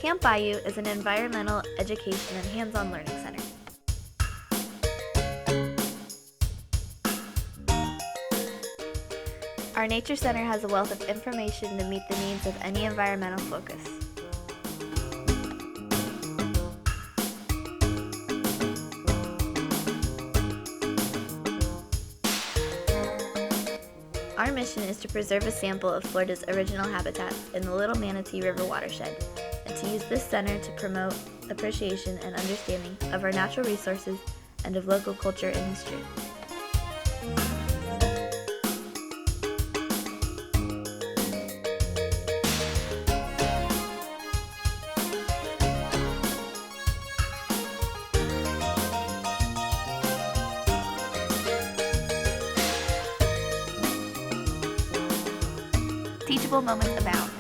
Camp Bayou is an environmental, education, and hands-on learning center. Our Nature Center has a wealth of information to meet the needs of any environmental focus. Our mission is to preserve a sample of Florida's original habitats in the Little Manatee River watershed, and to use this center to promote appreciation and understanding of our natural resources and of local culture and history. Teachable moments abound.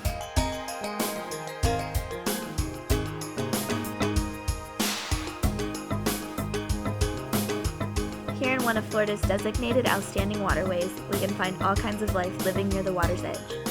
Here in one of Florida's designated outstanding waterways, we can find all kinds of life living near the water's edge.